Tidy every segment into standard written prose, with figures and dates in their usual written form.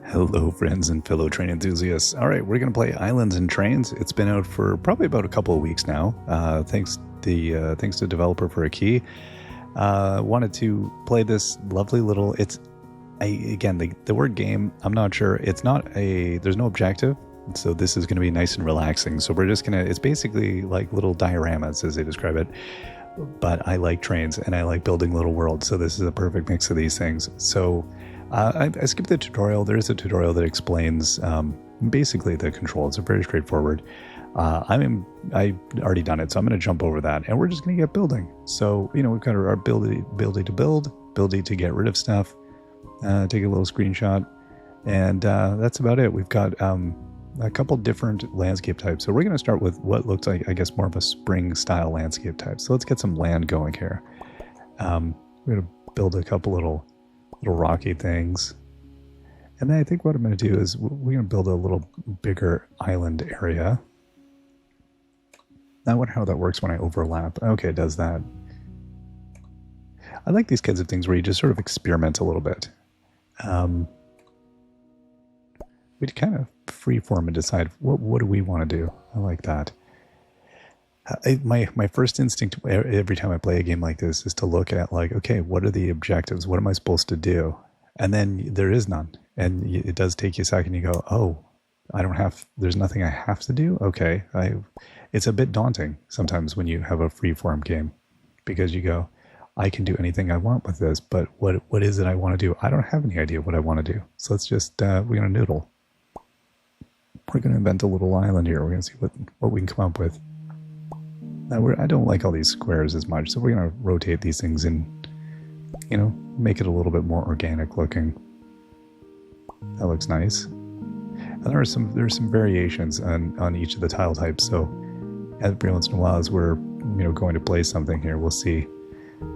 Hello, friends and fellow train enthusiasts. All right, we're going to play Islands and Trains. It's been out for probably about a couple of weeks now. Thanks to developer for a key. Wanted to play this lovely little. The word game. I'm not sure. It's not a. There's no objective, so this is going to be nice and relaxing. So we're just gonna. It's basically like little dioramas, as they describe it. But I like trains and I like building little worlds, so this is a perfect mix of these things. So. I skipped the tutorial. There is a tutorial that explains basically the controls. It's very straightforward. I've already done it, so I'm going to jump over that, and we're just going to get building. So, we've got our ability to build, ability to get rid of stuff, take a little screenshot, and that's about it. We've got a couple different landscape types. So we're going to start with what looks like, I guess, more of a spring-style landscape type. So let's get some land going here. We're going to build a couple little rocky things, and then I think what I'm going to do is we're going to build a little bigger island area. I wonder how that works when I overlap. Okay, it does that. I like these kinds of things where you just sort of experiment a little bit. We kind of freeform and decide what do we want to do. I like that. My first instinct every time I play a game like this is to look at like, okay, what are the objectives? What am I supposed to do? And then there is none. And it does take you a second. You go, oh, there's nothing I have to do. Okay. It's a bit daunting sometimes when you have a free-form game, because you go, I can do anything I want with this, but what is it I want to do? I don't have any idea what I want to do. So let's just, we're going to noodle. We're going to invent a little island here. We're going to see what we can come up with. I don't like all these squares as much, so we're going to rotate these things and, make it a little bit more organic looking. That looks nice. And there's some variations on each of the tile types, so every once in a while as we're going to play something here, we'll see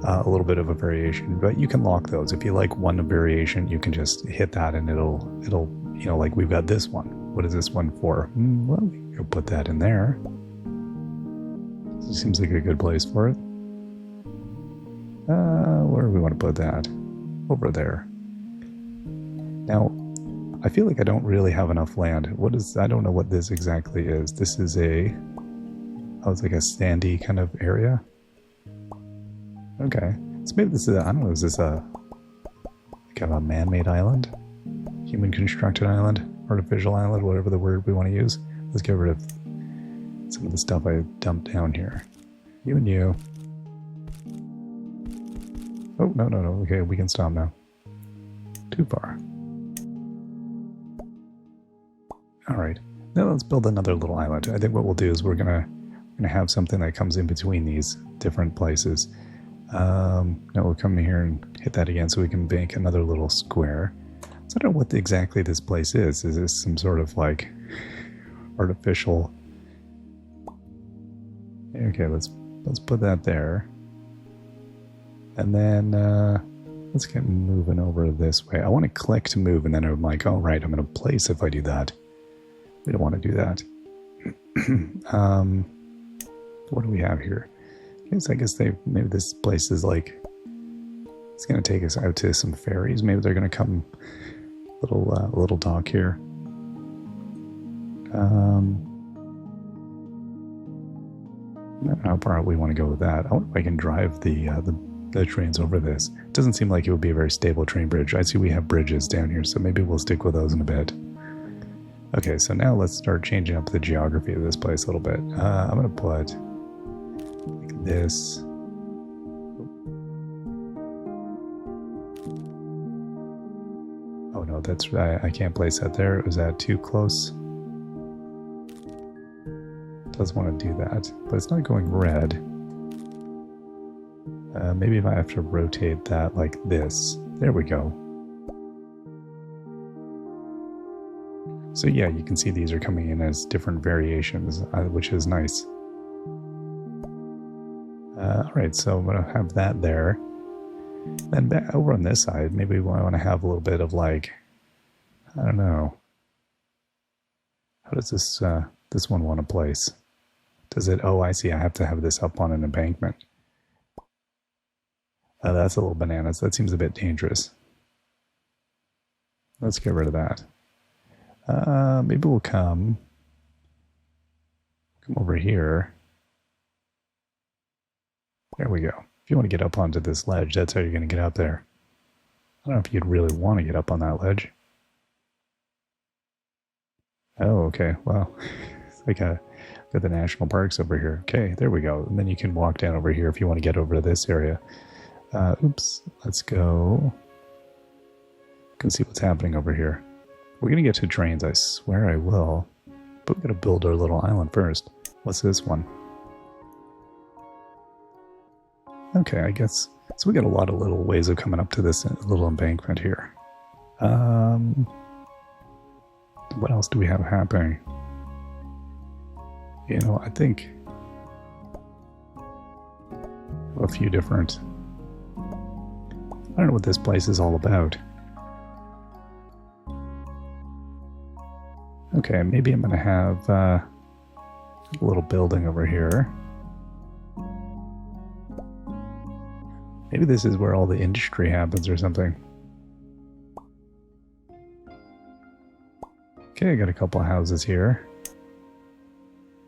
a little bit of a variation. But you can lock those. If you like one variation, you can just hit that and it'll like we've got this one. What is this one for? Well, we can put that in there. Seems like a good place for it. Where do we want to put that? Over there. Now, I feel like I don't really have enough land. I don't know what this exactly is. This is it's like a sandy kind of area. Okay. So maybe this is, I don't know, is this kind of a man-made island? Human constructed island? Artificial island? Whatever the word we want to use. Let's get rid of some of the stuff I dumped down here. You and you. Oh, no. Okay, we can stop now. Too far. Alright. Now let's build another little island. I think what we'll do is we're gonna have something that comes in between these different places. Now we'll come in here and hit that again so we can make another little square. So I don't know what exactly this place is. Is this some sort of like artificial... Okay, let's put that there. And then let's get moving over this way. I want to click to move, and then I'm like, oh, right, I'm in a place if I do that. We don't want to do that. What do we have here? I guess maybe this place is like, it's going to take us out to some ferries. Maybe they're going to come little dock here. I don't know how far we want to go with that. I wonder if I can drive the trains over this. It doesn't seem like it would be a very stable train bridge. I see we have bridges down here, so maybe we'll stick with those in a bit. Okay, so now let's start changing up the geography of this place a little bit. I'm going to put like this. Oh no, I can't place that there. Was that too close? Does want to do that, but it's not going red. Maybe if I have to rotate that like this. There we go. So yeah, you can see these are coming in as different variations, which is nice. Alright, so I'm going to have that there. Then back over on this side, maybe we want to have a little bit of like, I don't know. How does this one want to place? Does it, oh I see, I have to have this up on an embankment. That's a little bananas. That seems a bit dangerous. Let's get rid of that. Maybe we'll come over here. There we go. If you want to get up onto this ledge, that's how you're going to get up there. I don't know if you'd really want to get up on that ledge. Oh, okay. Well, it's like got the national parks over here. Okay, there we go. And then you can walk down over here if you want to get over to this area. Oops. Let's go. You can see what's happening over here. We're going to get to trains. I swear I will. But we've got to build our little island first. What's this one? Okay, I guess. So we got a lot of little ways of coming up to this little embankment here. What else do we have happening? You know, I think a few different... I don't know what this place is all about. Okay, maybe I'm going to have a little building over here. Maybe this is where all the industry happens or something. Okay, I got a couple of houses here.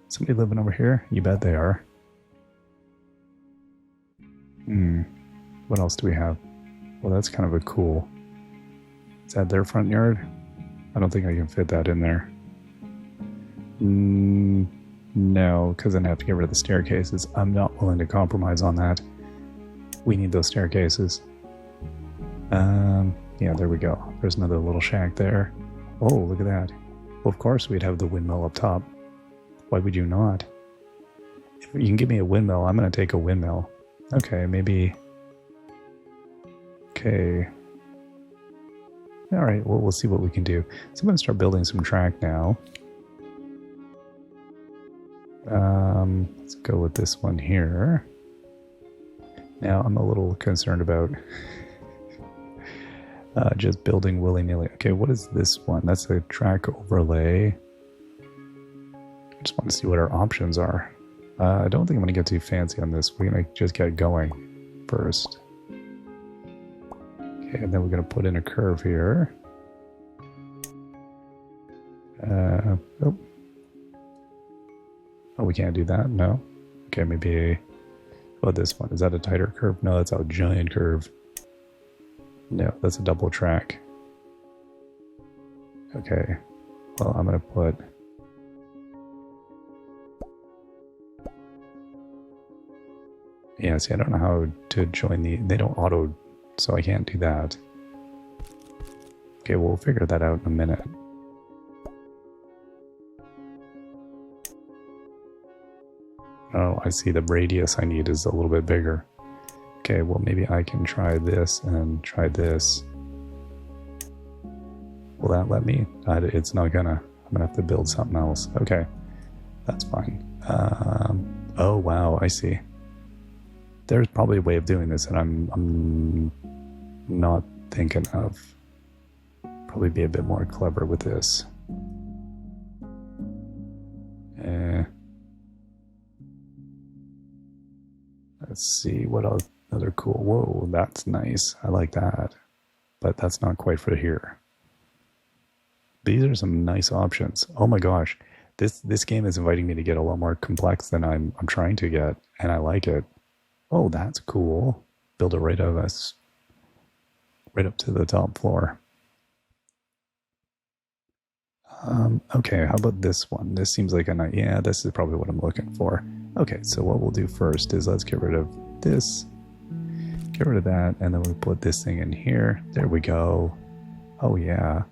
Somebody living over here? You bet they are. What else do we have? Well, that's kind of a cool... Is that their front yard? I don't think I can fit that in there. No, because then I have to get rid of the staircases. I'm not willing to compromise on that. We need those staircases. Yeah, there we go. There's another little shack there. Oh, look at that. Well, of course we'd have the windmill up top. Why would you not? If you can give me a windmill, I'm going to take a windmill. Okay, maybe... Okay. Alright, well, we'll see what we can do. So I'm going to start building some track now. Let's go with this one here. Now, I'm a little concerned about just building willy-nilly. Okay, what is this one? That's a track overlay. I just want to see what our options are. I don't think I'm going to get too fancy on this. We're going to just get going first. Okay, and then we're going to put in a curve here. Oh, we can't do that? No. Okay, maybe... What this one? Is that a tighter curve? No, that's a giant curve. No, that's a double track. Okay. Well, I'm going to put... Yeah, see, I don't know how to join the... They don't auto, so I can't do that. Okay, we'll figure that out in a minute. Oh, I see the radius I need is a little bit bigger. Okay, well maybe I can try this and try this. Will that let me? It's not gonna. I'm gonna have to build something else. Okay, that's fine. Oh wow, I see. There's probably a way of doing this that I'm not thinking of. Probably be a bit more clever with this. Let's see, what else? Other cool... Whoa, that's nice. I like that. But that's not quite for here. These are some nice options. Oh my gosh. This game is inviting me to get a lot more complex than I'm trying to get, and I like it. Oh, that's cool. Build it right of us. Right up to the top floor. Okay, how about this one? This seems like a nice... Yeah, this is probably what I'm looking for. Okay, so what we'll do first is let's get rid of this, get rid of that, and then we'll put this thing in here. There we go. Oh yeah.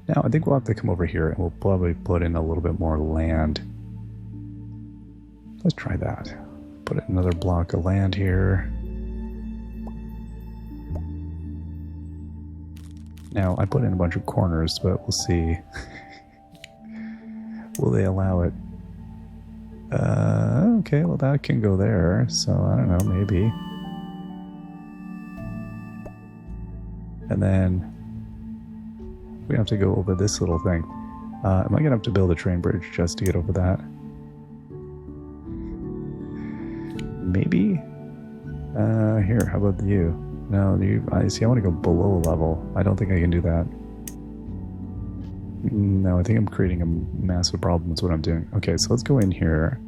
Now I think we'll have to come over here and we'll probably put in a little bit more land. Let's try that. Put another block of land here. Now I put in a bunch of corners, but we'll see. Will they allow it? Okay, well that can go there, so I don't know, maybe. And then we have to go over this little thing. Am I gonna have to build a train bridge just to get over that? Maybe? Here, how about you? No, I see, I want to go below level. I don't think I can do that. No, I think I'm creating a massive problem. That's what I'm doing. Okay, so let's go in here.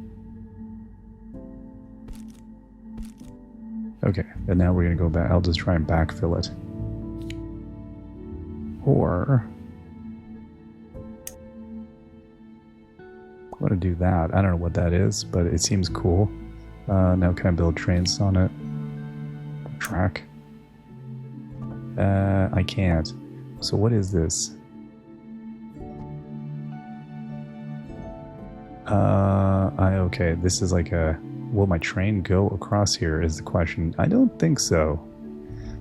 Okay, and now we're going to go back. I'll just try and backfill it. Or I want to do that. I don't know what that is, but it seems cool. Now can I build trains on it? Track? I can't. So what is this? Okay, this is like a... Will my train go across here is the question. I don't think so.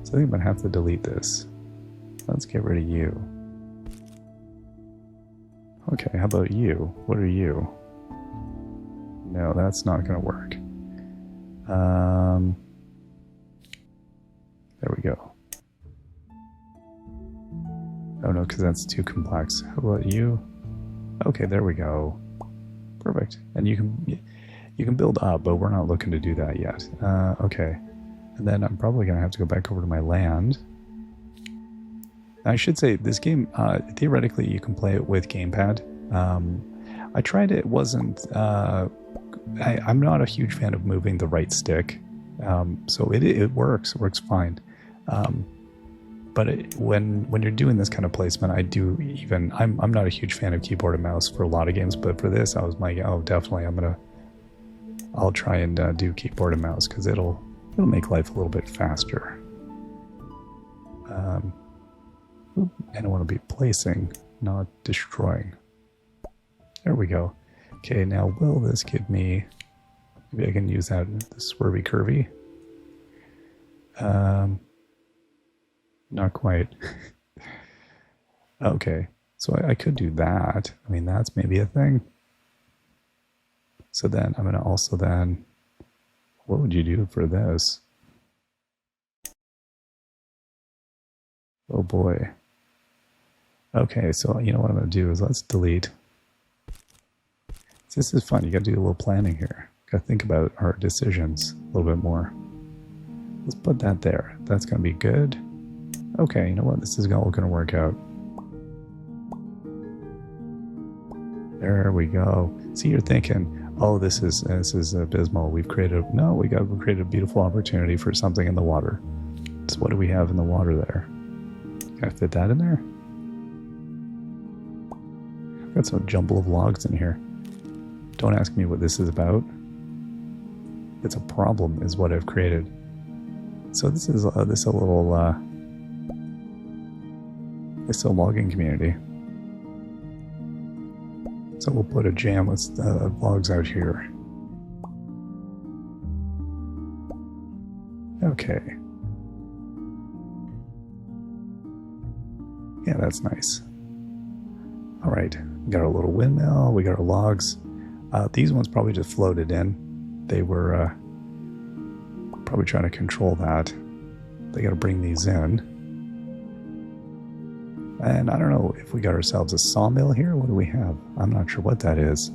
So I think I'm going to have to delete this. Let's get rid of you. Okay, how about you? What are you? No, that's not going to work. There we go. Oh no, because that's too complex. How about you? Okay, there we go. Perfect. And you can build up, but we're not looking to do that yet. Okay. And then I'm probably going to have to go back over to my land. I should say, this game, theoretically, you can play it with gamepad. I tried it, wasn't... I'm not a huge fan of moving the right stick. So it works fine. But when you're doing this kind of placement, I'm not a huge fan of keyboard and mouse for a lot of games, but for this, I was like, oh, definitely, I'll try and do keyboard and mouse because it'll make life a little bit faster. And I want to be placing, not destroying. There we go. Okay, now will this give me... Maybe I can use that, the swervy curvy. Not quite. Okay, so I could do that. I mean, that's maybe a thing. So then I'm going to also then... What would you do for this? Oh boy. Okay, so you know what I'm going to do is let's delete. This is fun. You got to do a little planning here. Got to think about our decisions a little bit more. Let's put that there. That's going to be good. Okay, you know what? This is all going to work out. There we go. See, you're thinking, oh, this is abysmal. We've created a beautiful opportunity for something in the water. So what do we have in the water there? Can I fit that in there? I've got some jumble of logs in here. Don't ask me what this is about. It's a problem, is what I've created. So this is a logging community. So we'll put a jam with logs out here. Okay. Yeah, that's nice. All right, we got our little windmill. We got our logs. These ones probably just floated in. They were probably trying to control that. They got to bring these in. And I don't know if we got ourselves a sawmill here. What do we have? I'm not sure what that is.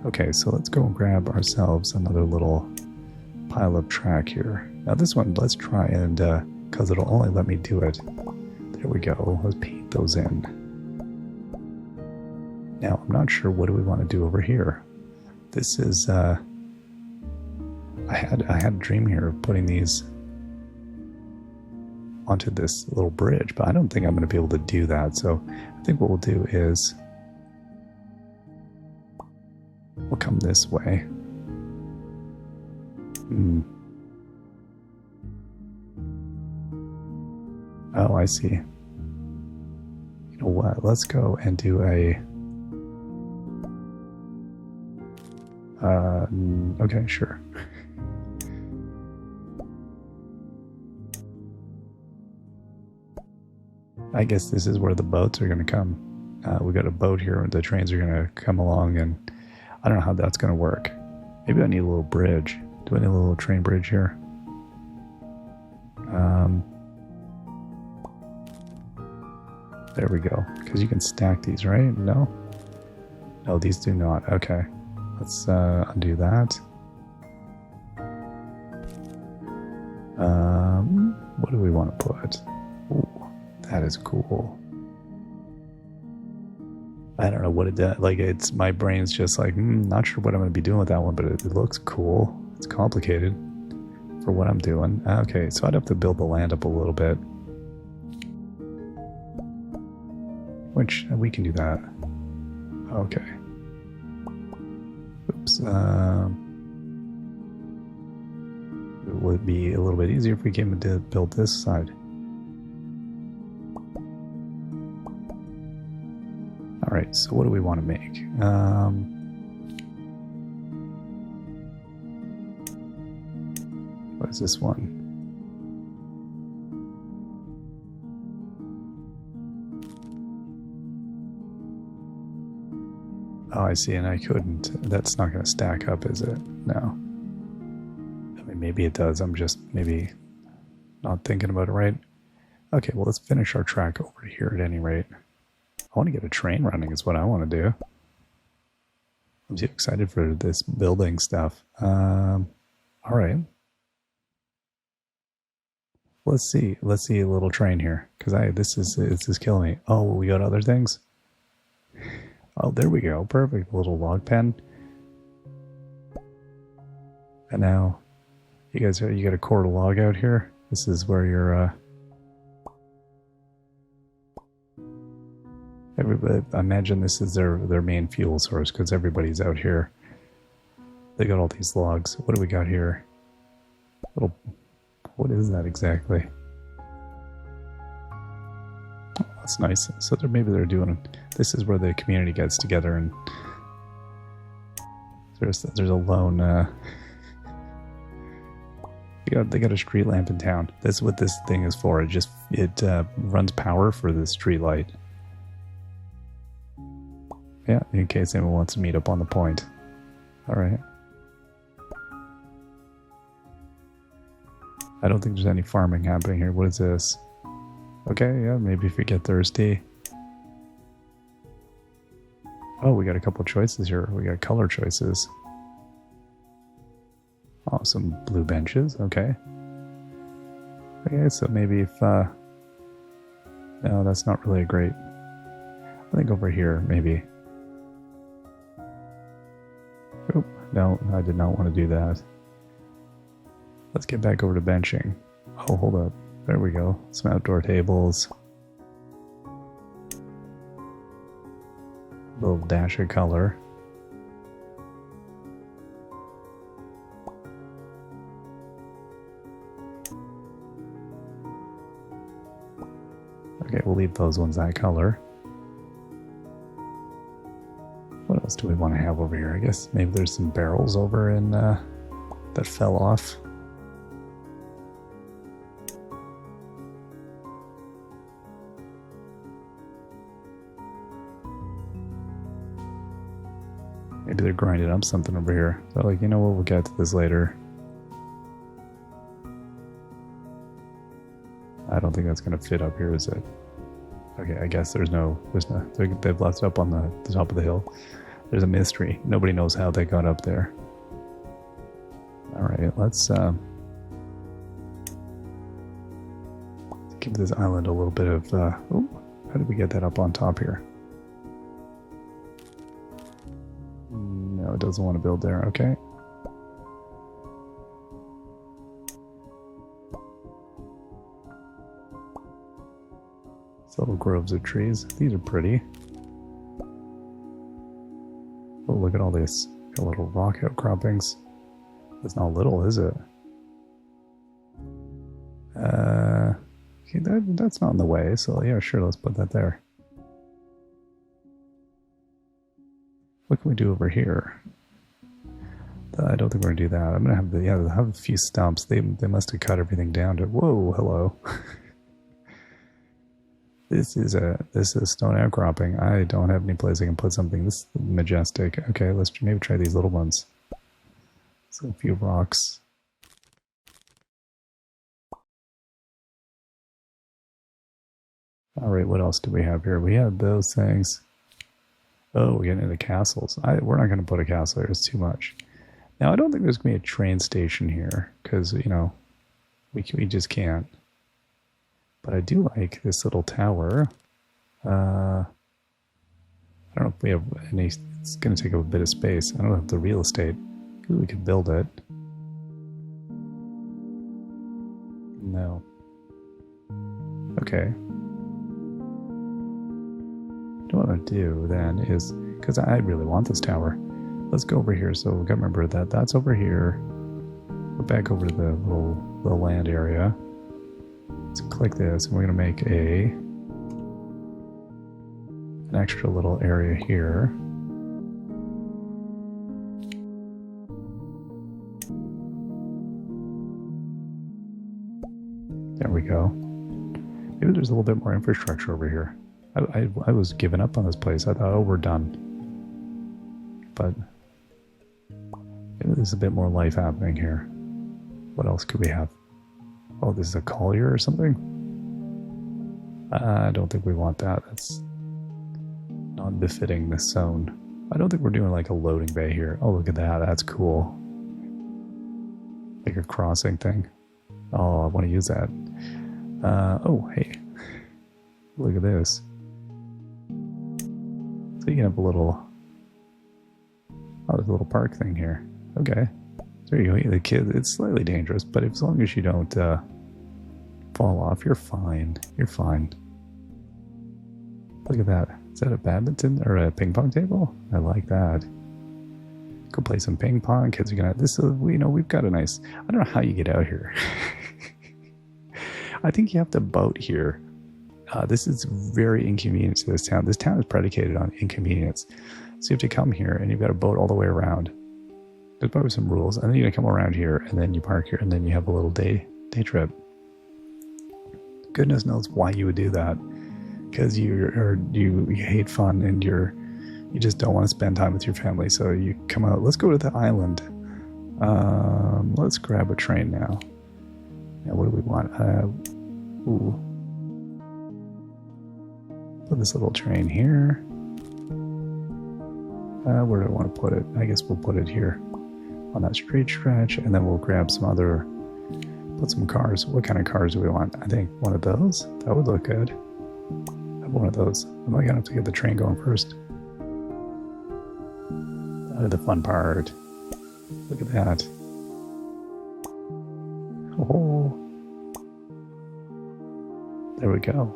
Okay, so let's go and grab ourselves another little pile of track here. Now this one, let's try and, because it'll only let me do it. There we go. Let's paint those in. Now, I'm not sure what do we want to do over here. This is, I had a dream here of putting these onto this little bridge, but I don't think I'm going to be able to do that. So I think what we'll do is we'll come this way. Oh, I see. You know what? Let's go and do a... okay, sure. I guess this is where the boats are going to come. We got a boat here, and the trains are going to come along, and I don't know how that's going to work. Maybe I need a little bridge. Do I need a little train bridge here? There we go. Because you can stack these, right? No? No, these do not. Okay. Let's undo that. What do we want to put? Ooh, that is cool. I don't know what it does. Like, it's my brain's just like, not sure what I'm going to be doing with that one, but it looks cool. It's complicated for what I'm doing. Okay, so I'd have to build the land up a little bit. Which, we can do that. Okay. Oops. It would be a little bit easier if we came and did build this side. Alright, so what do we want to make? What is this one? Oh, I see, and I couldn't. That's not going to stack up, is it? No. I mean, maybe it does. I'm just maybe not thinking about it right. Okay, well, let's finish our track over here at any rate. I want to get a train running is what I want to do. I'm too excited for this building stuff. All right. Let's see a little train here, because this is killing me. Oh, we got other things. Oh, there we go. Perfect. Little log pen. And now, you got a cord of log out here. This is where you're. Everybody, I imagine this is their main fuel source because everybody's out here. They got all these logs. What do we got here? What is that exactly? Oh, that's nice. So maybe they're doing. This is where the community gets together and there's a lone. They got a street lamp in town. That's what this thing is for. It runs power for the street light. Yeah, in case anyone wants to meet up on the point. Alright. I don't think there's any farming happening here. What is this? Okay, yeah, maybe if you get thirsty. Oh, we got a couple choices here. We got color choices. Oh, some blue benches. Okay. Okay, so maybe if... no, that's not really a great... I think over here, maybe... Oh, no, I did not want to do that. Let's get back over to benching. Oh, hold up. There we go. Some outdoor tables. A little dash of color. Okay, we'll leave those ones that color. What else do we want to have over here? I guess maybe there's some barrels over in that fell off. Maybe they're grinding up something over here. So like, you know what, we'll get to this later. I don't think that's going to fit up here, is it? Okay, I guess there's no, they've left it up on the top of the hill. There's a mystery. Nobody knows how they got up there. Alright, let's give this island a little bit of, oh, how did we get that up on top here? No, it doesn't want to build there, okay. Little groves of trees. These are pretty. Oh, look at all this. Got little rock outcroppings. It's not little, is it? Okay, that's not in the way, so yeah, sure, let's put that there. What can we do over here? I don't think we're gonna do that. I'm gonna have they'll have a few stumps. They must have cut everything down to. Whoa, hello. This is a stone outcropping. I don't have any place I can put something this majestic. Okay, let's maybe try these little ones. So a few rocks. Alright, what else do we have here? We have those things. Oh, we're getting into castles. We're not going to put a castle here. It's too much. Now, I don't think there's going to be a train station here. Because, you know, we just can't. But I do like this little tower. I don't know we have any. It's going to take up a bit of space. I don't have the real estate. We could build it. No. Okay. What I want to do then is, because I really want this tower, let's go over here. So we got to remember that that's over here. Go back over to the little land area. Let's click this, and we're going to make an extra little area here. There we go. Maybe there's a little bit more infrastructure over here. I was giving up on this place. I thought, oh, we're done. But maybe there's a bit more life happening here. What else could we have? Oh, this is a collier or something? I don't think we want that. That's not befitting this zone. I don't think we're doing like a loading bay here. Oh, look at that. That's cool. Like a crossing thing. Oh, I want to use that. Oh, hey. Look at this. So you can have a little... Oh, there's a little park thing here. Okay. There you go. The kid, it's slightly dangerous, but as long as you don't fall off, you're fine. You're fine. Look at that. Is that a badminton or a ping pong table? I like that. Go play some ping pong. Kids are gonna... This is, you know, we've got a nice... I don't know how you get out here. I think you have to boat here. This is very inconvenient to this town. This town is predicated on inconvenience. So you have to come here and you've got to boat all the way around. There's probably some rules. And then you're going to come around here and then you park here and then you have a little day trip. Goodness knows why you would do that. Because you hate fun and you just don't want to spend time with your family. So you come out. Let's go to the island. Let's grab a train now. Now what do we want? Ooh. Put this little train here. Where do I want to put it? I guess we'll put it here on that straight stretch, and then we'll grab some other, put some cars. What kind of cars do we want? I think one of those. That would look good. I have one of those. Am I gonna have to get the train going first? That is the fun part. Look at that. Oh, there we go.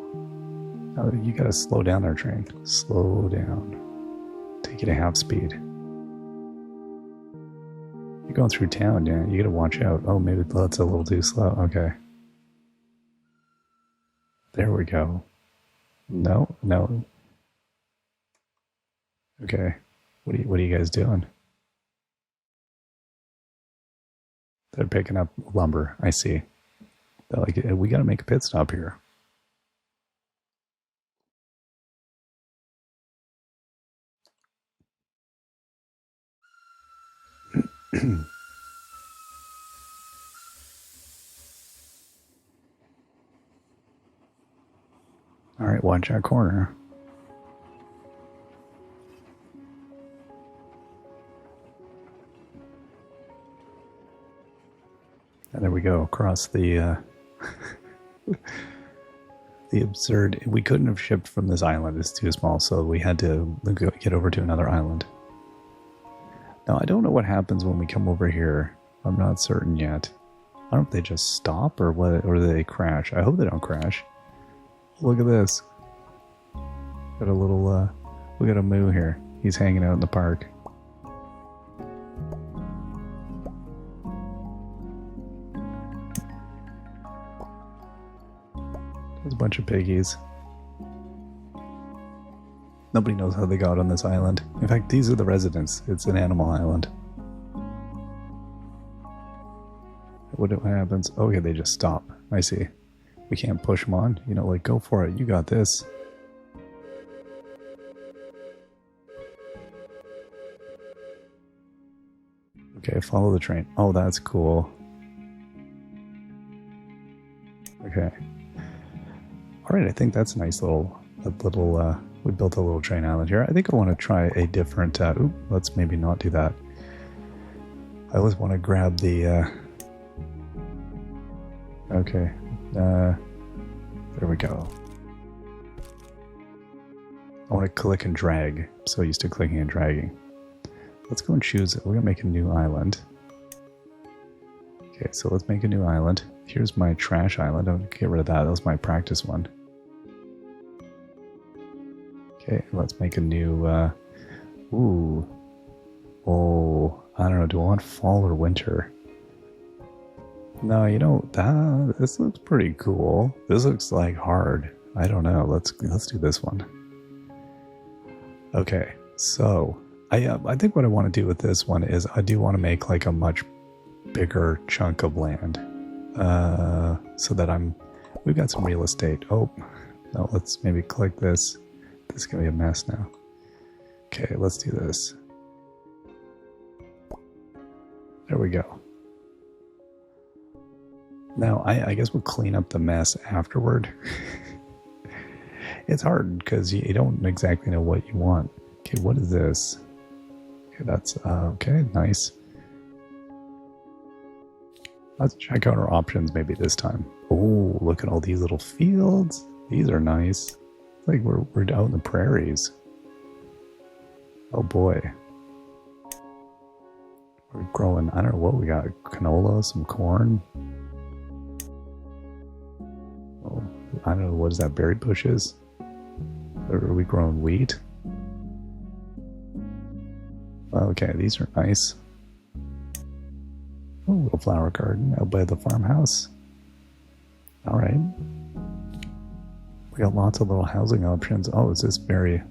Now you gotta slow down our train. Slow down. Take it at half speed. You're going through town, yeah. You gotta watch out. Oh, maybe that's a little too slow. Okay. There we go. No. Okay. What are you guys doing? They're picking up lumber. I see. They're like, we gotta make a pit stop here. All right, watch that corner. And there we go, across the the absurd... We couldn't have shipped from this island, it's too small, so we had to get over to another island. Now, I don't know what happens when we come over here. I'm not certain yet. I don't know if they just stop or what, or they crash. I hope they don't crash. Look at this. Got a little, we got a moo here. He's hanging out in the park. There's a bunch of piggies. Nobody knows how they got on this island. In fact, these are the residents. It's an animal island. What happens? Oh, yeah, they just stop. I see. We can't push them on. You know, like, go for it. You got this. Okay, follow the train. Oh, that's cool. Okay. Alright, I think that's a nice little, we built a little train island here. I think I want to try a different, let's maybe not do that. I always want to grab the, okay, there we go. I want to click and drag. I'm so used to clicking and dragging. Let's go and choose. We're going to make a new island. Okay, so let's make a new island. Here's my trash island. I'll get rid of that. That was my practice one. Okay, let's make a new... ooh. Oh, I don't know. Do I want fall or winter? No, you know, this looks pretty cool. This looks like hard. I don't know. Let's do this one. Okay, so I think what I want to do with this one is I do want to make like a much bigger chunk of land, so that we've got some real estate. Oh, no, let's maybe click this. This is gonna be a mess now. Okay, let's do this. There we go. Now, I guess we'll clean up the mess afterward. It's hard because you don't exactly know what you want. Okay, what is this? Okay, that's, okay, nice. Let's check out our options maybe this time. Oh, look at all these little fields. These are nice. It's like we're out in the prairies. Oh boy. We're growing, I don't know what we got. Canola, some corn. Oh, I don't know, what is that, berry bushes? Are we growing wheat? Okay, these are nice. Oh, little flower garden out by the farmhouse. Alright. We got lots of little housing options. Oh, is this very...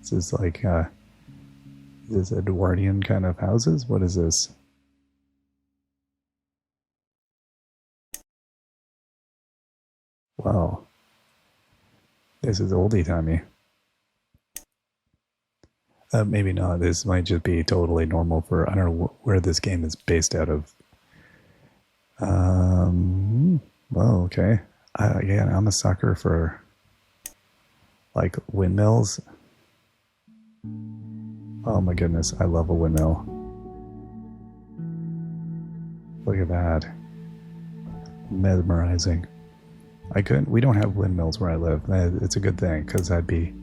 This is like, is this Edwardian kind of houses? What is this? Wow. This is oldie-timey. Maybe not. This might just be totally normal for... I don't know where this game is based out of. Well, okay. Yeah, I'm a sucker for... like, windmills. Oh my goodness, I love a windmill. Look at that. Mesmerizing. We don't have windmills where I live. It's a good thing, because I'd be...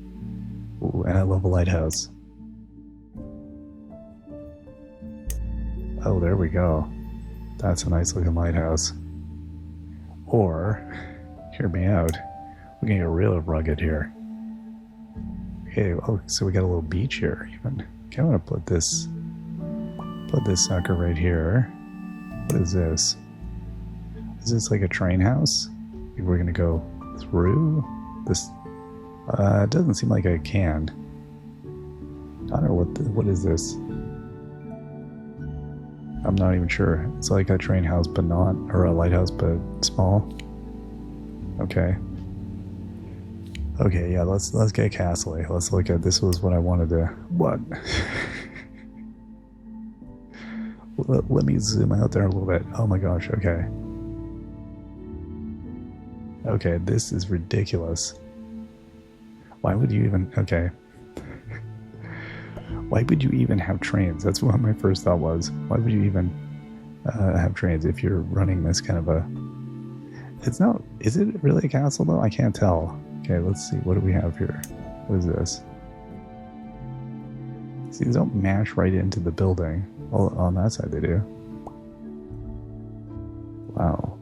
Ooh, and I love a lighthouse. Oh, there we go. That's a nice looking lighthouse. Or, hear me out, we're gonna get real rugged here. Okay, oh, so we got a little beach here even. Okay, I'm gonna put this sucker right here. What is this? Is this like a train house? We're gonna go through this. It doesn't seem like I can. I don't know what is this. I'm not even sure. It's like a train house, but not, or a lighthouse, but small. Okay. Okay, yeah, let's get castle-y. Let's look at, this was what I wanted to, what? Let me zoom out there a little bit. Oh my gosh, okay. Okay, this is ridiculous. Why would you even, okay. Why would you even have trains? That's what my first thought was. Why would you even have trains if you're running this kind of a... It's not... Is it really a castle though? I can't tell. Okay, let's see. What do we have here? What is this? See, these don't mash right into the building. Well, on that side they do. Wow.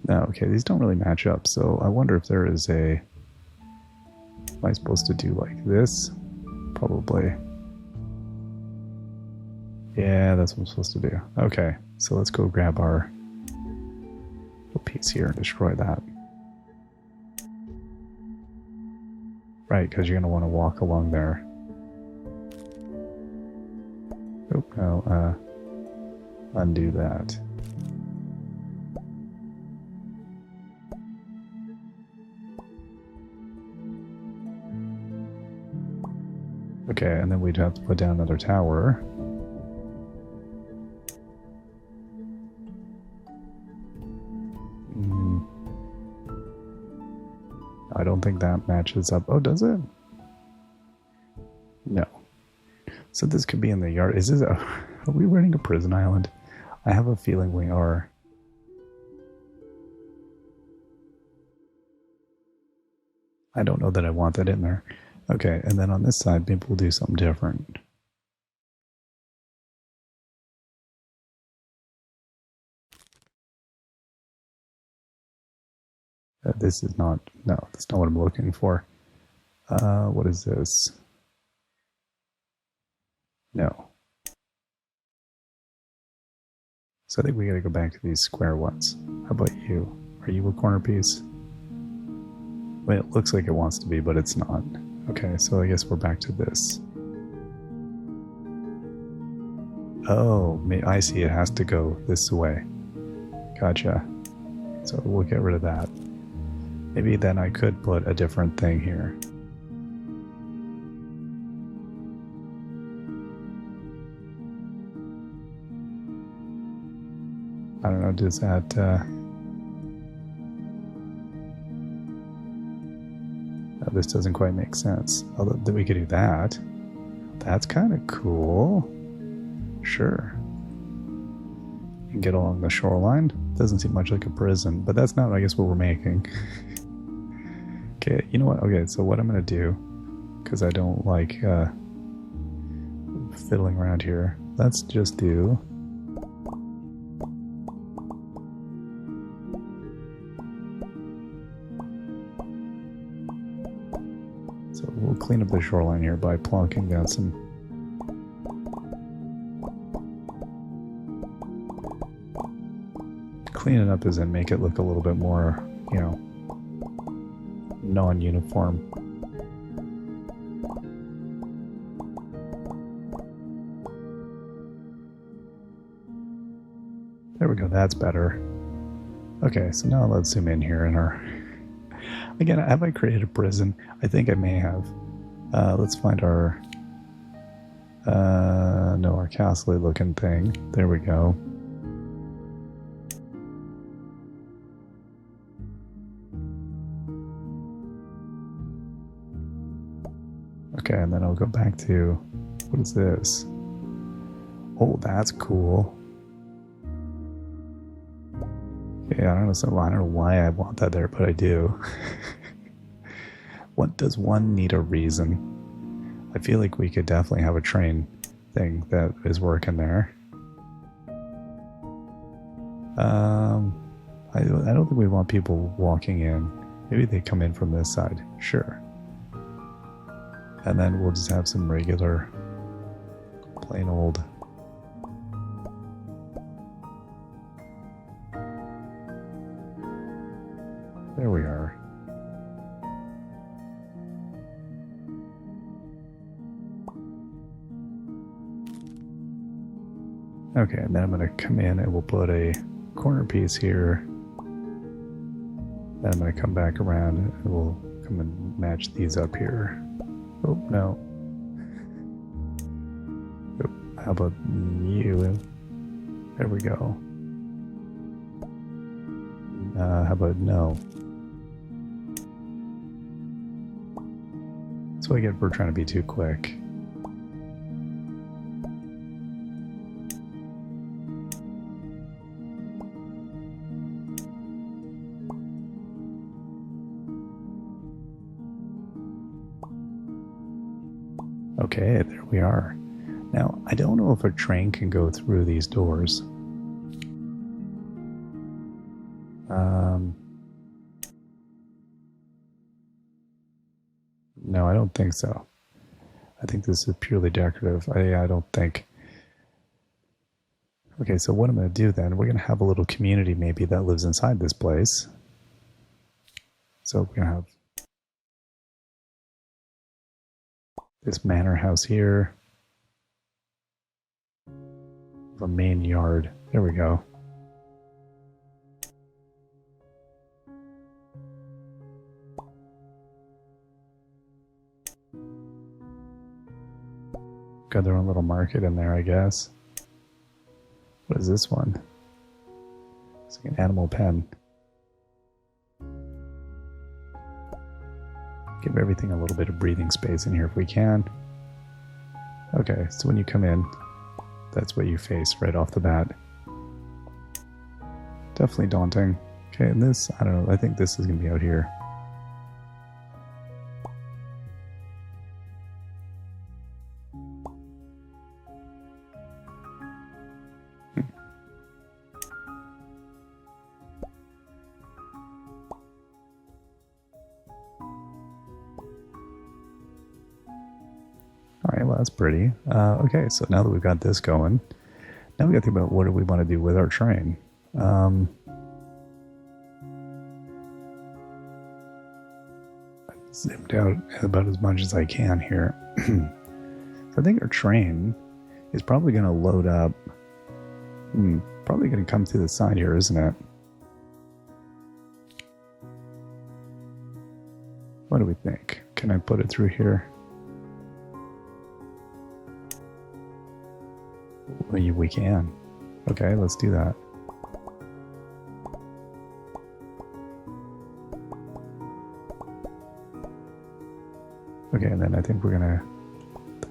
No, okay, these don't really match up, so I wonder if there is a... Am I supposed to do like this? Probably. Yeah, that's what I'm supposed to do. Okay, so let's go grab our little piece here and destroy that. Right, because you're going to want to walk along there. Oh, no, undo that. Okay, and then we'd have to put down another tower. I don't think that matches up. Oh, does it? No. So this could be in the yard. Is this a Are we running a prison island? I have a feeling we are. I don't know that I want that in there. Okay, and then on this side, maybe we'll do something different. This is not, no, that's not what I'm looking for. What is this? No. So I think we gotta go back to these square ones. How about you? Are you a corner piece? Well, it looks like it wants to be, but it's not. Okay, so I guess we're back to this. Oh, I see, it has to go this way. Gotcha. So we'll get rid of that. Maybe then I could put a different thing here. I don't know, does that... No, this doesn't quite make sense. Although we could do that. That's kind of cool. Sure. You can get along the shoreline. Doesn't seem much like a prison, but that's not, I guess, what we're making. Okay, you know what? Okay, so what I'm going to do, because I don't like fiddling around here, let's just do... So we'll clean up the shoreline here by plonking down some... Clean it up as in make it look a little bit more, you know, non-uniform. There we go, that's better. Okay, so now let's zoom in here in our... Again, have I created a prison? I think I may have. Let's find our... no, our castle-y looking thing. There we go. Okay, and then I'll go back to... What is this? Oh, that's cool. Yeah, I don't know. So I don't know why I want that there, but I do. What does one need a reason? I feel like we could definitely have a train thing that is working there. I don't think we want people walking in. Maybe they come in from this side. Sure. And then we'll just have some regular, plain old. There we are. Okay, and then I'm going to come in and we'll put a corner piece here. Then I'm going to come back around and we'll come and match these up here. Oh, no. Oh, how about you? There we go. How about no? That's what I get for trying to be too quick. Okay, there we are. Now, I don't know if a train can go through these doors. No, I don't think so. I think this is purely decorative. I don't think... Okay, so what I'm going to do then, we're going to have a little community maybe that lives inside this place. So we're going to have this manor house here. The main yard. There we go. Got their own little market in there, I guess. What is this one? It's like an animal pen. Give everything a little bit of breathing space in here if we can. Okay, so when you come in, that's what you face right off the bat. Definitely daunting. Okay, and this, I don't know, I think this is going to be out here. Alright, well that's pretty. Okay, so now that we've got this going, now we got to think about what do we want to do with our train. Zoomed out about as much as I can here. So I think our train is probably going to load up. Probably going to come through the side here, isn't it? What do we think? Can I put it through here? We can. Okay, let's do that. Okay, and then I think we're gonna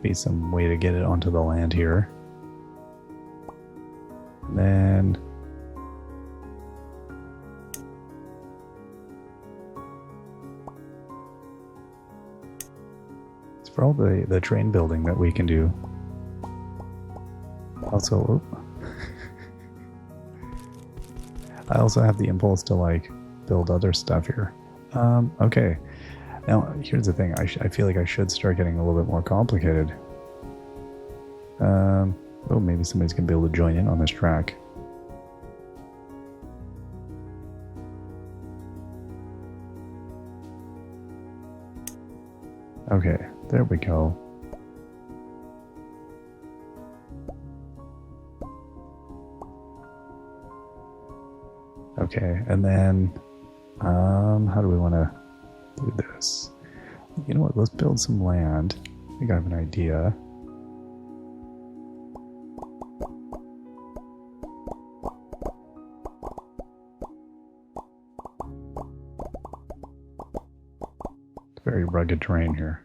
be some way to get it onto the land here. And then it's for all the train building that we can do. Also, I also have the impulse to like build other stuff here. Okay. Now, here's the thing. I feel like I should start getting a little bit more complicated. Oh, maybe somebody's going to be able to join in on this track. Okay, there we go. Okay, and then, how do we want to do this? You know what, let's build some land. I think I have an idea. It's very rugged terrain here.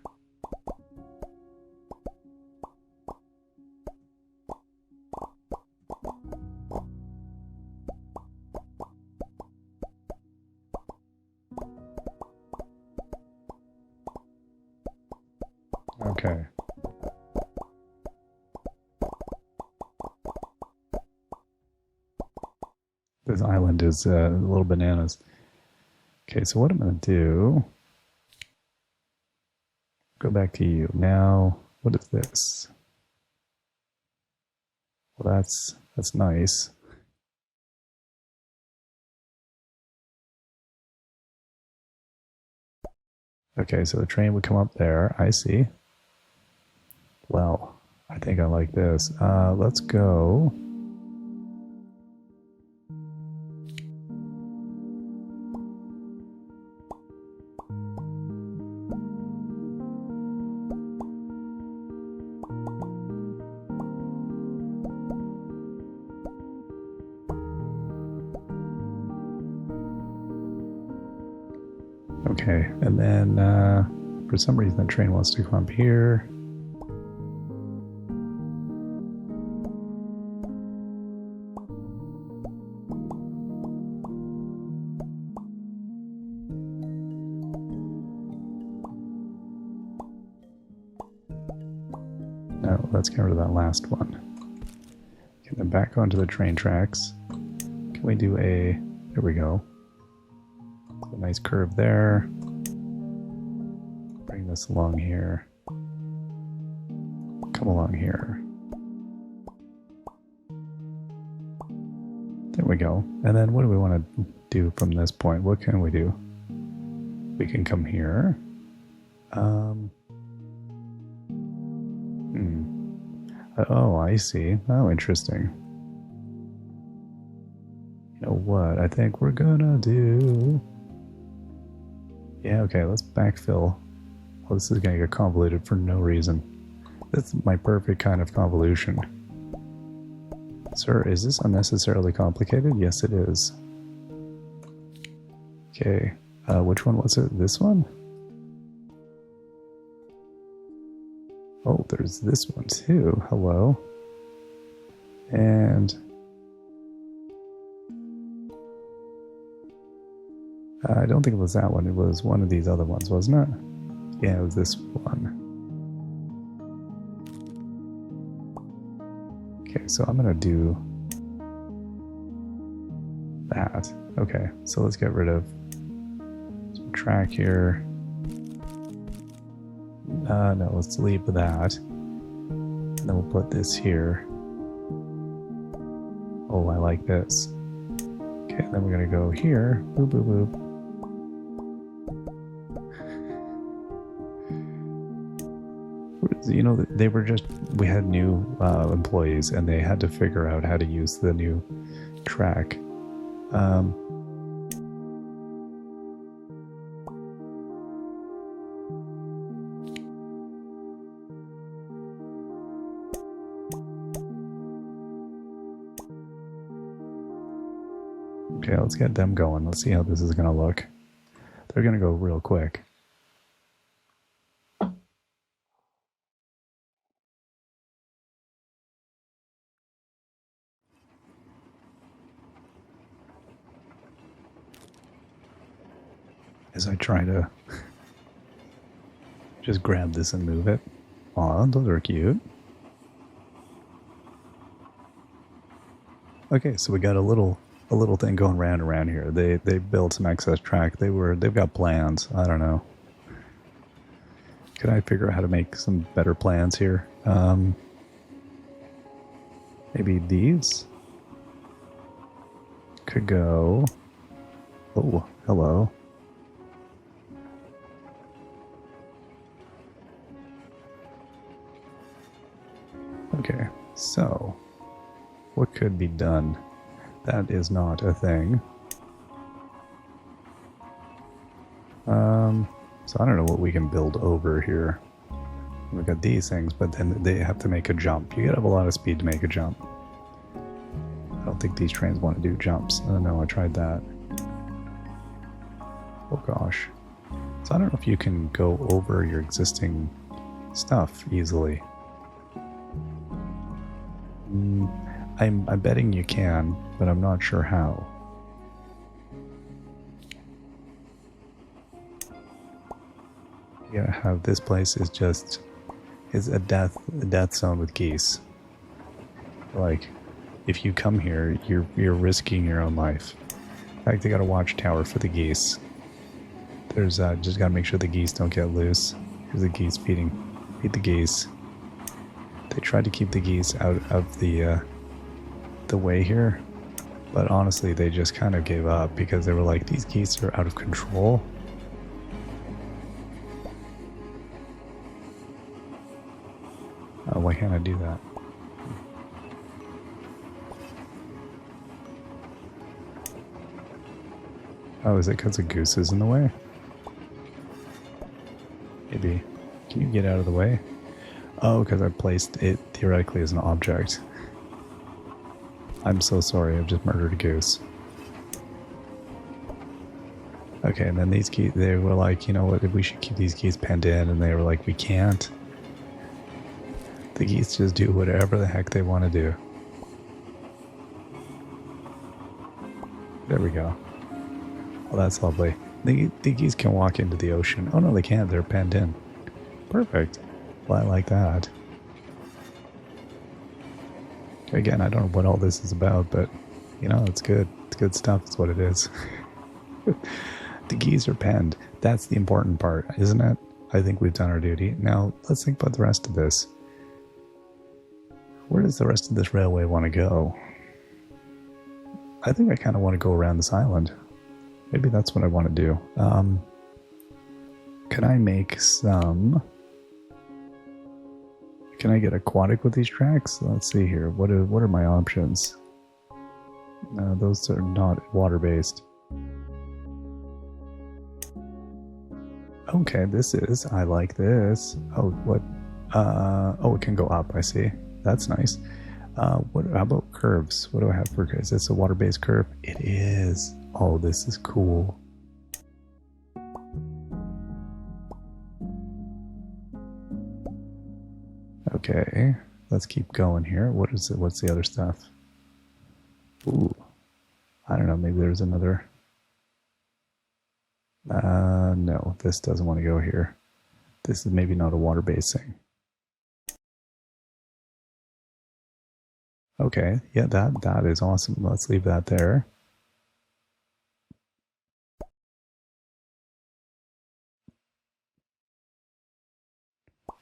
Okay. This island is a little bananas. Okay, so what I'm going to do... Go back to you. Now, what is this? Well, that's nice. Okay, so the train would come up there. I see. Well, I think I like this. Let's go. Okay, and then for some reason the train wants to come up here. No, let's get rid of that last one. Get them back onto the train tracks. Can we do a... There we go. A nice curve there. Bring this along here. Come along here. There we go. And then what do we want to do from this point? What can we do? We can come here. Oh, I see. Oh, interesting. You know what? I think we're gonna do... Yeah, okay, let's backfill. Oh, this is gonna get convoluted for no reason. That's my perfect kind of convolution. Sir, is this unnecessarily complicated? Yes, it is. Okay, which one was it? This one? Oh, there's this one too. Hello. And I don't think it was that one. It was one of these other ones, wasn't it? Yeah, it was this one. Okay, so I'm gonna do that. Okay, so let's get rid of some track here. No, let's leave that. And then we'll put this here. Oh, I like this. Okay, then we're gonna go here. Boop, boop, boop. You know, they were just, we had new employees and they had to figure out how to use the new track. Okay, let's get them going. Let's see how this is going to look. They're going to go real quick. As I try to just grab this and move it. Aw, those are cute. Okay, so we got a little thing going round around here. They built some excess track. They've got plans. I don't know. Can I figure out how to make some better plans here? Maybe these could go. Oh, hello. Okay, so what could be done? That is not a thing. So I don't know what we can build over here. We've got these things, but then they have to make a jump. You gotta have a lot of speed to make a jump. I don't think these trains want to do jumps. Oh no, I tried that. Oh gosh. So I don't know if you can go over your existing stuff easily. I'm betting you can, but I'm not sure how. You gotta have this place is a death zone with geese. Like, if you come here, you're risking your own life. In fact, they got a watchtower for the geese. There's just gotta make sure the geese don't get loose. Here's the geese feed the geese. They tried to keep the geese out of the way here, but honestly they just kind of gave up because they were like, these geese are out of control. Why can't I do that? Oh, is it because the goose is in the way? Maybe. Can you get out of the way? Oh, because I placed it theoretically as an object. I'm so sorry, I've just murdered a goose. Okay, and then these geese, they were like, you know what, we should keep these geese penned in, and they were like, we can't. The geese just do whatever the heck they want to do. There we go. Well, that's lovely. The geese can walk into the ocean. Oh no, they can't, they're penned in. Perfect. Well, I like that. Again, I don't know what all this is about, but, you know, it's good. It's good stuff, it's what it is. The geese are penned. That's the important part, isn't it? I think we've done our duty. Now, let's think about the rest of this. Where does the rest of this railway want to go? I think I kind of want to go around this island. Maybe that's what I want to do. Can I make some... Can I get aquatic with these tracks? Let's see here. What are my options? Those are not water-based. Okay, this is. I like this. Oh, what? Oh, it can go up. I see. That's nice. How about curves? What do I have for curves? Is this a water-based curve? It is. Oh, this is cool. Okay, let's keep going here. What is it? What's the other stuff? Ooh, I don't know. Maybe there's another. No, this doesn't want to go here. This is maybe not a water-based thing. Okay, yeah, that is awesome. Let's leave that there.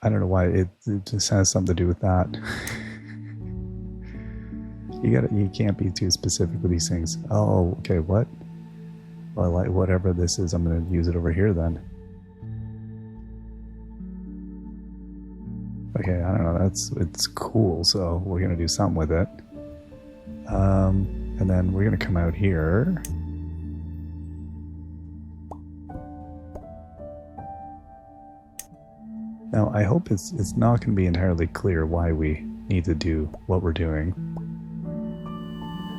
I don't know why it just has something to do with that. You can't be too specific with these things. Oh, okay, what? Well, like whatever this is, I'm gonna use it over here then. Okay, I don't know. It's cool, so we're gonna do something with it. And then we're gonna come out here. Now, I hope it's not going to be entirely clear why we need to do what we're doing.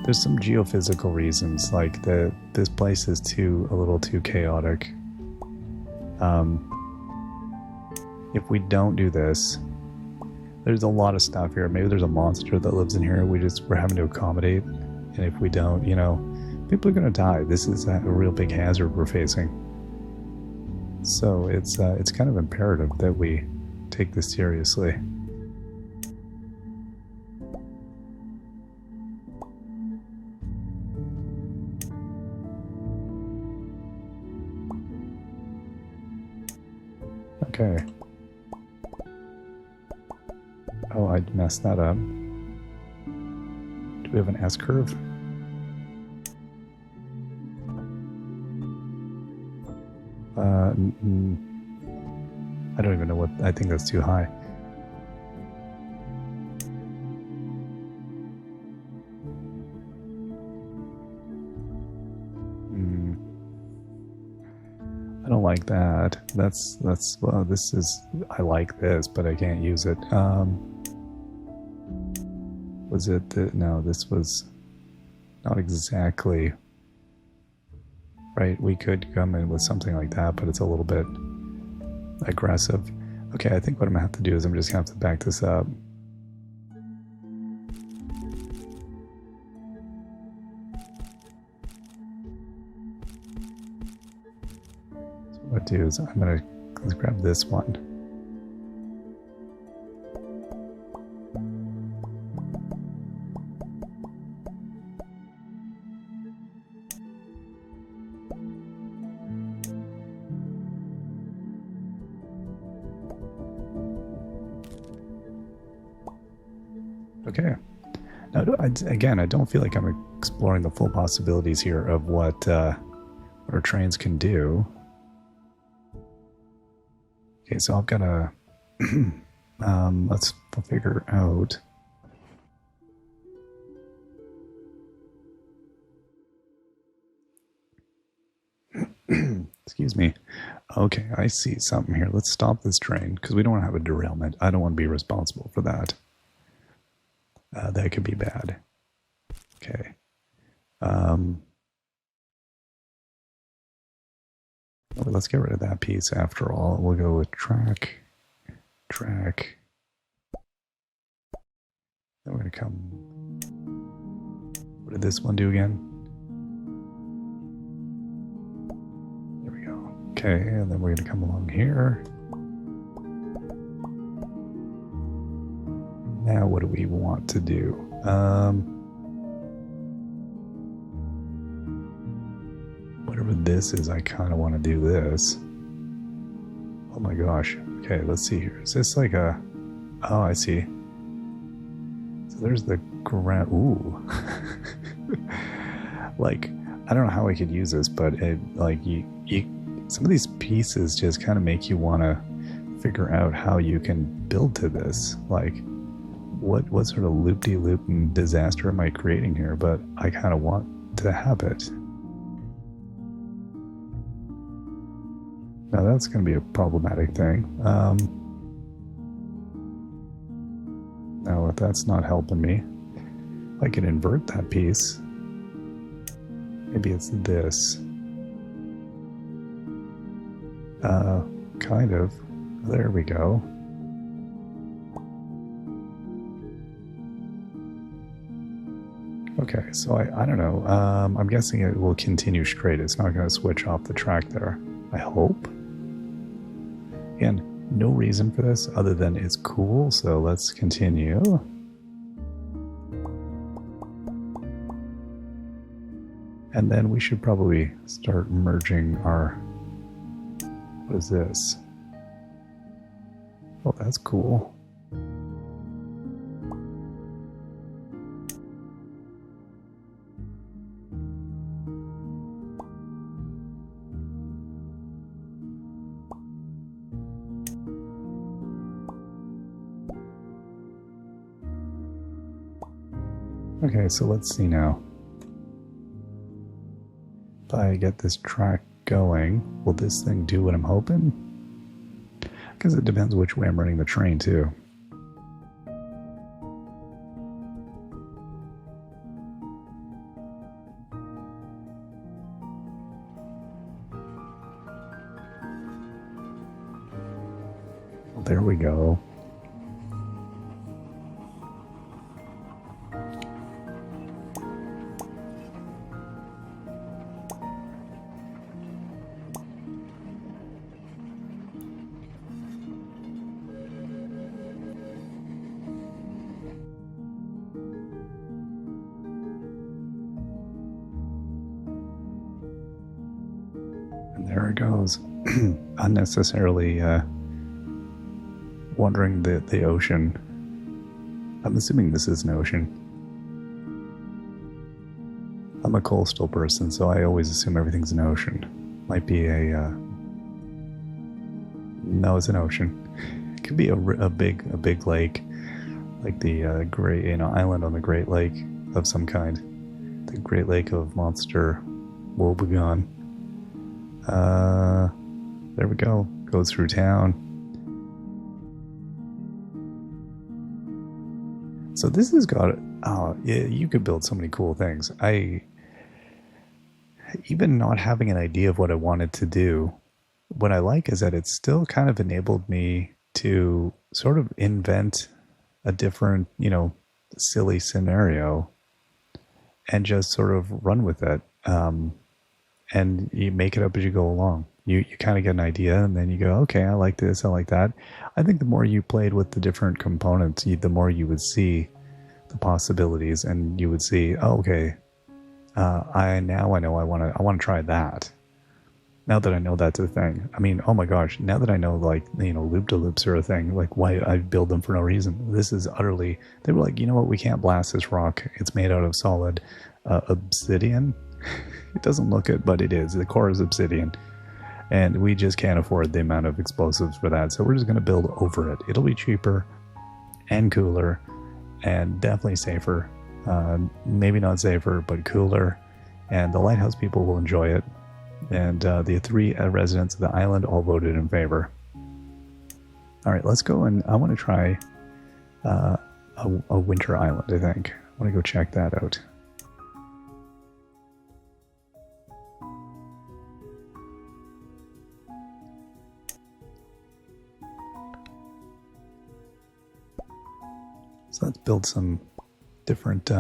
There's some geophysical reasons, like this place is a little too chaotic. If we don't do this, there's a lot of stuff here. Maybe there's a monster that lives in here. We're having to accommodate, and if we don't, people are going to die. This is a real big hazard we're facing. So it's kind of imperative that we take this seriously. Okay. Oh, I messed that up. Do we have an S-curve? I don't even know what. I think that's too high. I don't like that. Well, this is. I like this, but I can't use it. Was it? No, this was not exactly. Right, we could come in with something like that, but it's a little bit aggressive. Okay, I think what I'm gonna have to do is I'm just gonna have to back this up. So what I do is let's grab this one. Okay. Now, again, I don't feel like I'm exploring the full possibilities here of what our trains can do. Okay, so I've got to let's figure out. Excuse me. Okay, I see something here. Let's stop this train because we don't want to have a derailment. I don't want to be responsible for that. That could be bad. Okay. Let's get rid of that piece after all. We'll go with track. Then we're going to come... What did this one do again? There we go. Okay, and then we're going to come along here. Now what do we want to do? Whatever this is, I kind of want to do this. Oh my gosh. Okay, let's see here. Is this like a... Oh, I see. So there's the ground... Ooh. Like, I don't know how I could use this, but some of these pieces just kind of make you want to figure out how you can build to this. Like, what sort of loop-de-loop and disaster am I creating here? But I kind of want to have it. Now that's going to be a problematic thing. Now if that's not helping me, I can invert that piece. Maybe it's this. Kind of. There we go. Okay, so I don't know. I'm guessing it will continue straight. It's not going to switch off the track there. I hope. Again, no reason for this other than it's cool, so let's continue. And then we should probably start merging our... What is this? Oh, that's cool. Okay, so let's see now. If I get this track going, will this thing do what I'm hoping? Because it depends which way I'm running the train, too. Well, there we go. There it goes. Unnecessarily wandering the ocean. I'm assuming this is an ocean. I'm a coastal person, so I always assume everything's an ocean. Might be a... No, it's an ocean. It could be a big lake, like the great, island on the Great Lake of some kind. The Great Lake of Monster Woebegone. There we go. Goes through town. So this has got... you could build so many cool things. Even not having an idea of what I wanted to do, what I like is that it's still kind of enabled me to sort of invent a different, silly scenario and just sort of run with it. And you make it up as you go along. You kind of get an idea, and then you go, okay, I like this, I like that. I think the more you played with the different components, the more you would see the possibilities, and you would see, oh, okay, I know I want to try that. Now that I know that's a thing. I mean, oh my gosh, now that I know, loop-de-loops are a thing, like why I build them for no reason. This is utterly... They were like, you know what, we can't blast this rock. It's made out of solid obsidian. It doesn't look it, but it is. The core is obsidian. And we just can't afford the amount of explosives for that. So we're just going to build over it. It'll be cheaper and cooler and definitely safer. Maybe not safer, but cooler. And the lighthouse people will enjoy it. And the 3 residents of the island all voted in favor. All right, let's go. And I want to try a winter island, I think. I want to go check that out. So let's build some different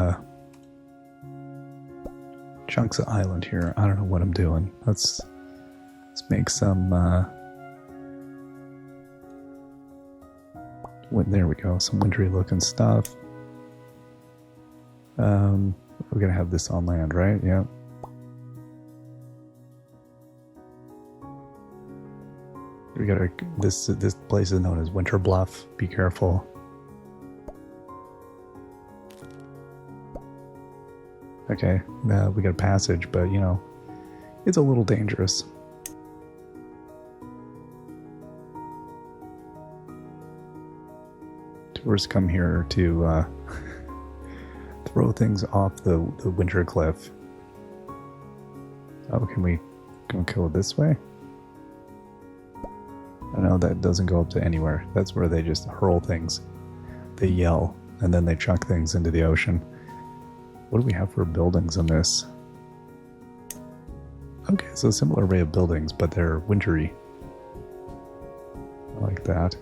chunks of island here. I don't know what I'm doing. Let's make some... there we go. Some wintry looking stuff. We're going to have this on land, right? Yeah. We gotta... This place is known as Winter Bluff. Be careful. Okay, we got a passage, but, it's a little dangerous. Tourists come here to throw things off the winter cliff. Oh, can we go this way? I know that doesn't go up to anywhere. That's where they just hurl things. They yell, and then they chuck things into the ocean. What do we have for buildings in this? Okay, so a similar array of buildings, but they're wintry. I like that.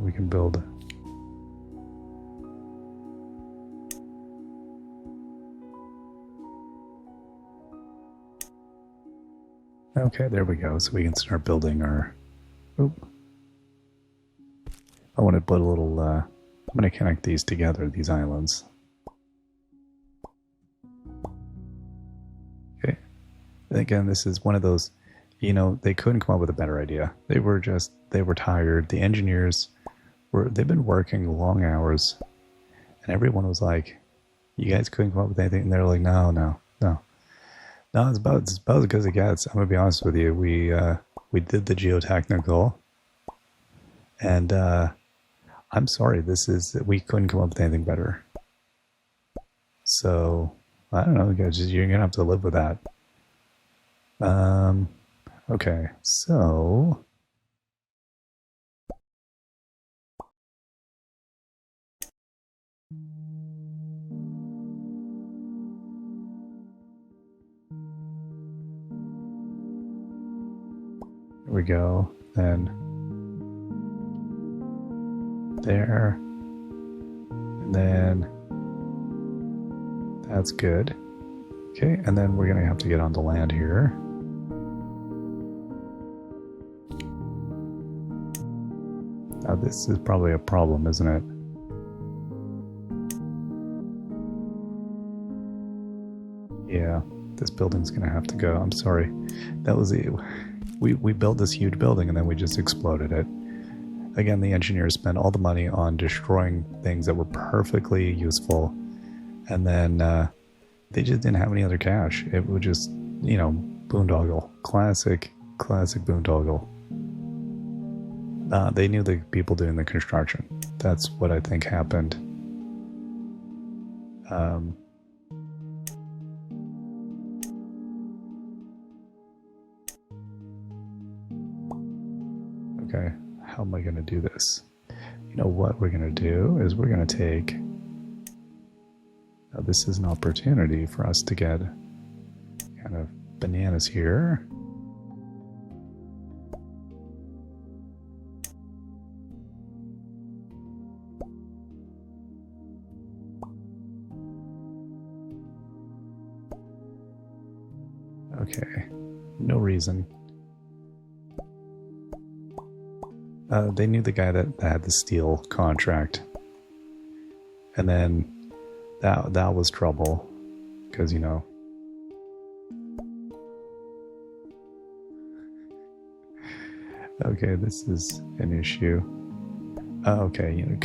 we can build. Okay, there we go. So we can start building our... Oop. I want to put a little... I'm going to connect these together, these islands. Okay. And again, this is one of those... You know, they couldn't come up with a better idea. They were tired. The engineers they've been working long hours. And everyone was like, you guys couldn't come up with anything. And they're like, no. No, it's about as good as it gets. I'm going to be honest with you. We did the geotechnical. And I'm sorry, we couldn't come up with anything better. So, I don't know, guys, you're going to have to live with that. Okay, so... Here we go, then there, and then that's good. Okay, and then we're gonna have to get on the land here. Now this is probably a problem, isn't it? Yeah, this building's gonna have to go. I'm sorry. That was we built this huge building and then we just exploded it. Again, the engineers spent all the money on destroying things that were perfectly useful, and then they just didn't have any other cash. It would just, you know, boondoggle. Classic boondoggle. They knew the people doing the construction. That's what I think happened. Okay, how am I going to do this? You know what we're going to do is we're going to take... Now this is an opportunity for us to get kind of bananas here. Okay, no reason. They knew the guy that had the steel contract, and then that was trouble, because, you know, okay, this is an issue. Okay, you know,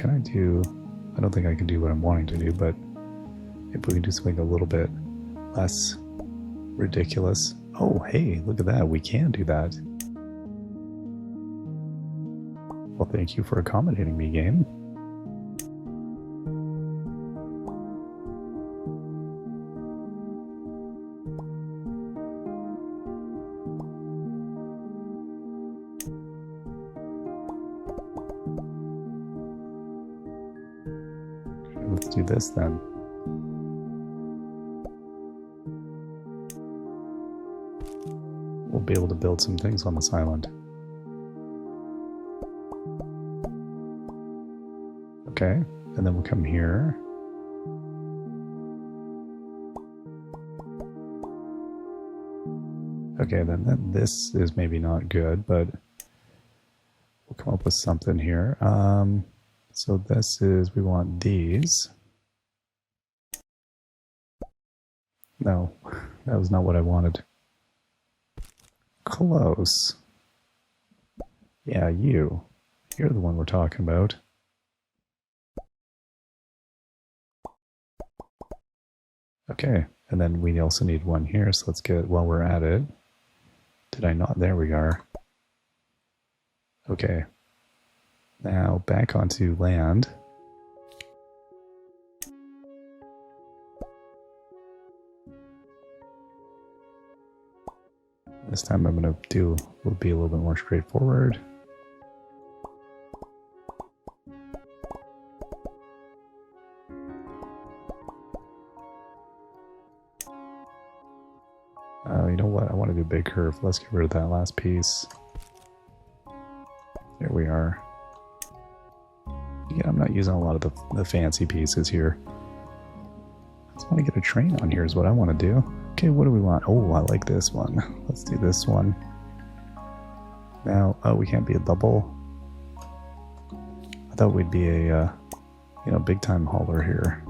I don't think I can do what I'm wanting to do, but if we can do something a little bit less ridiculous. Oh, hey, look at that, we can do that. Well, thank you for accommodating me, game. Okay, let's do this then. We'll be able to build some things on this island. Okay, and then we'll come here. Okay, then this is maybe not good, but we'll come up with something here. So this is, we want these. No, that was not what I wanted. Close. Yeah, you're the one we're talking about. Okay, and then we also need one here, so let's get, while we're at it. Did I not? There we are. Okay. Now back onto land. This time I'm going to will be a little bit more straightforward. You know what? I want to do a big curve. Let's get rid of that last piece. There we are. Yeah, I'm not using a lot of the fancy pieces here. I just want to get a train on here is what I want to do. Okay, what do we want? Oh, I like this one. Let's do this one. Now, oh, we can't be a double. I thought we'd be a, you know, big time hauler here.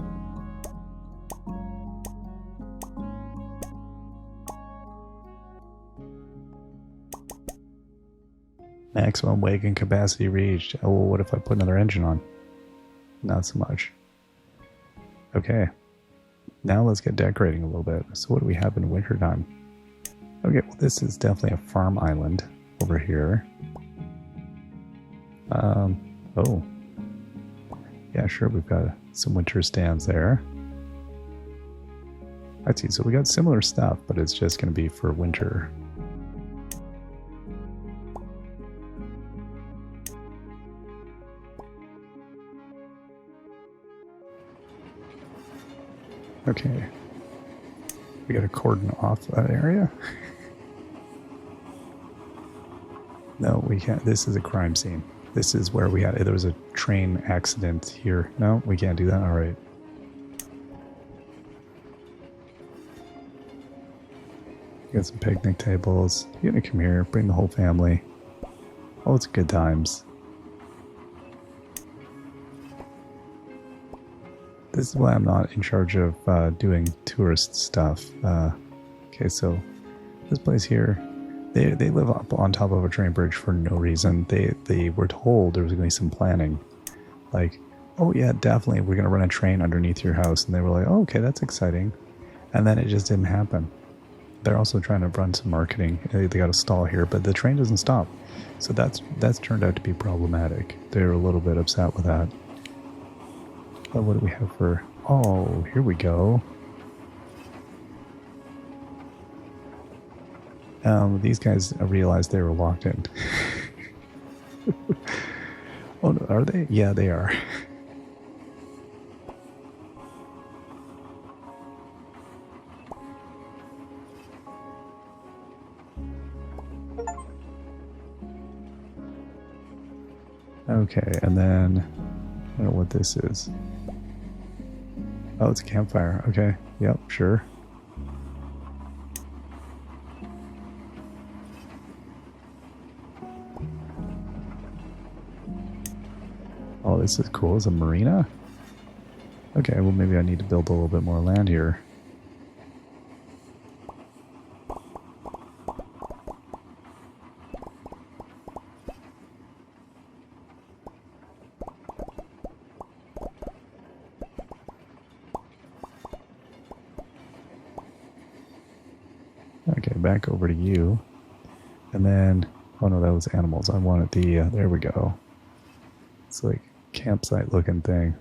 Maximum wagon capacity reached. Oh, what if I put another engine on? Not so much. Okay. Now let's get decorating a little bit. So what do we have in wintertime? Okay, well this is definitely a farm island over here. Oh. Yeah, sure, we've got some winter stands there. I see, so we got similar stuff, but it's just going to be for winter. Okay. We got to cordon off that area. No, we can't. This is a crime scene. This is where we had, there was a train accident here. No, we can't do that. All right. Got some picnic tables. You're gonna come here, bring the whole family. Oh, it's good times. This is why I'm not in charge of doing tourist stuff. Okay, so this place here, they live up on top of a train bridge for no reason. They were told there was going to be some planning. Like, oh yeah, definitely, we're going to run a train underneath your house. And they were like, oh, okay, that's exciting. And then it just didn't happen. They're also trying to run some marketing. They got a stall here, but the train doesn't stop. So that's turned out to be problematic. They're a little bit upset with that. But what do we have for... Oh, here we go. These guys realized they were locked in. Oh, no, are they? Yeah, they are. Okay, and then... I don't know what this is. Oh, it's a campfire. Okay. Yep, sure. Oh, this is cool. It's a marina? Okay, well maybe I need to build a little bit more land here. Okay, back over to you. And then, oh no, that was animals. I wanted the, there we go. It's like campsite looking thing.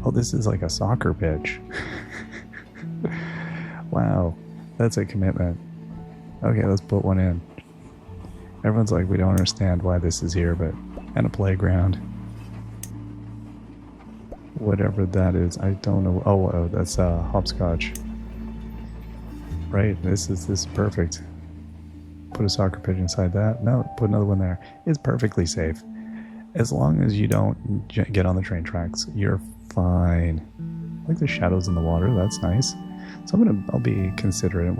Oh, this is like a soccer pitch. Wow, that's a commitment. Okay, let's put one in. Everyone's like, we don't understand why this is here, but, and a playground. Whatever that is, I don't know. Oh, that's hopscotch. Right, this is perfect. Put a soccer pitch inside that. No, put another one there. It's perfectly safe. As long as you don't get on the train tracks, you're fine. I like the shadows in the water, that's nice. So I'll be considerate.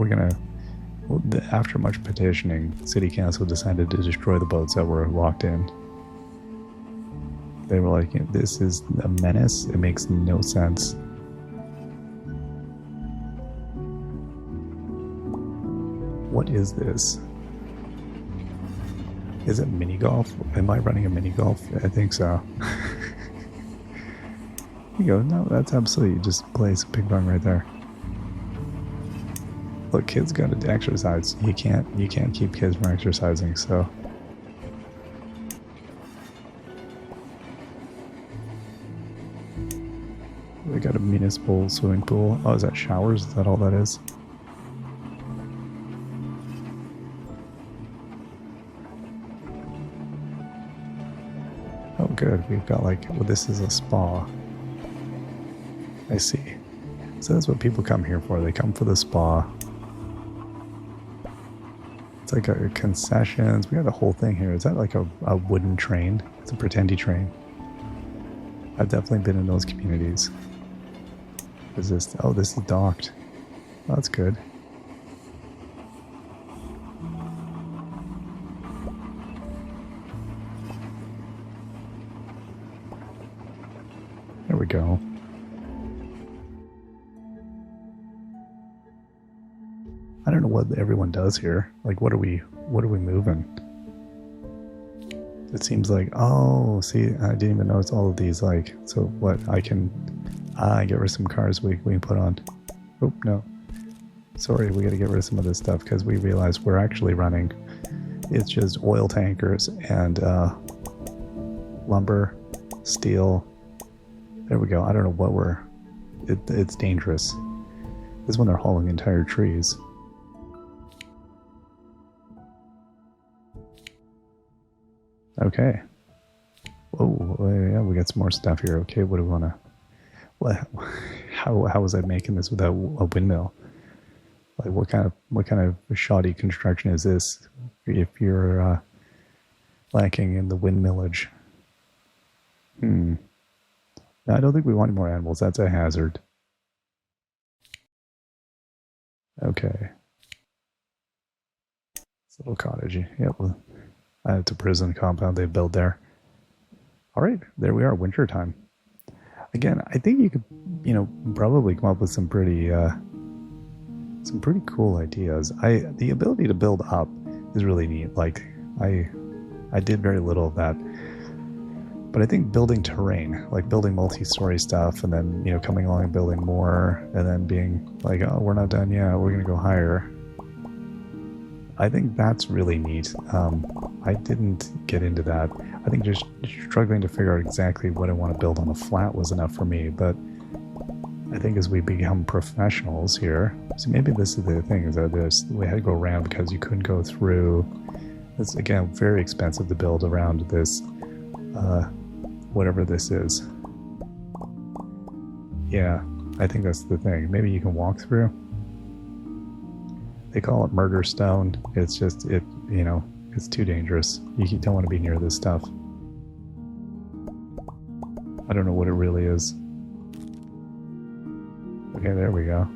After much petitioning, City Council decided to destroy the boats that were locked in. They were like, this is a menace, it makes no sense. What is this? Is it mini golf? Am I running a mini golf? I think so. You go. No, that's absolutely just play some ping pong right there. Look, kids got to exercise. You can't keep kids from exercising. So. We got a municipal swimming pool. Oh, is that showers? Is that all that is? Oh, good. We've got like, well, this is a spa. I see. So that's what people come here for. They come for the spa. It's like a concessions. We got the whole thing here. Is that like a wooden train? It's a pretendy train. I've definitely been in those communities. Is this? Oh, this is docked. Oh, that's good. There we go. I don't know what everyone does here. Like, what are we moving? It seems like, oh, see, I didn't even notice all of these, like, so what, I can, get rid of some cars we can put on. Oh, no. Sorry, we gotta get rid of some of this stuff because we realize we're actually running, it's just oil tankers and, lumber, steel. There we go. I don't know what it's dangerous. This is when they're hauling entire trees. Okay. Oh, yeah, we got some more stuff here. Okay, what do we want to... What? How was I making this without a windmill? Like, what kind of shoddy construction is this? If you're lacking in the windmillage. No, I don't think we want any more animals. That's a hazard. Okay. This little cottage. Yep. Well, it's a prison compound they built there. All right, there we are. Winter time. Again, I think you could, probably come up with some pretty cool ideas. The ability to build up is really neat. Like, I did very little of that. But I think building terrain, like building multi-story stuff and then, coming along and building more and then being like, oh, we're not done yet, we're going to go higher. I think that's really neat. I didn't get into that. I think just struggling to figure out exactly what I want to build on a flat was enough for me. But I think as we become professionals here, so maybe this is the thing, is that we had to go around because you couldn't go through. It's, again, very expensive to build around this, whatever this is. Yeah, I think that's the thing. Maybe you can walk through. They call it murder stone. It's just, it's too dangerous. You don't want to be near this stuff. I don't know what it really is. Okay, there we go.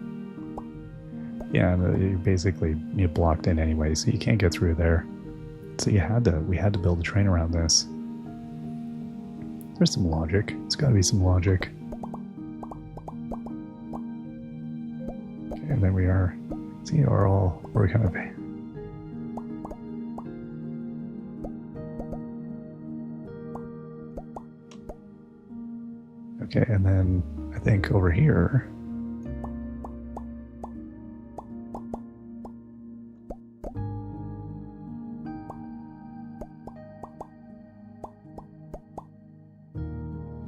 Yeah, and you're blocked in anyway, so you can't get through there. So we had to build a train around this. There's some logic. It's got to be some logic. Okay, and then we are. See, we're kind of. Okay, and then I think over here.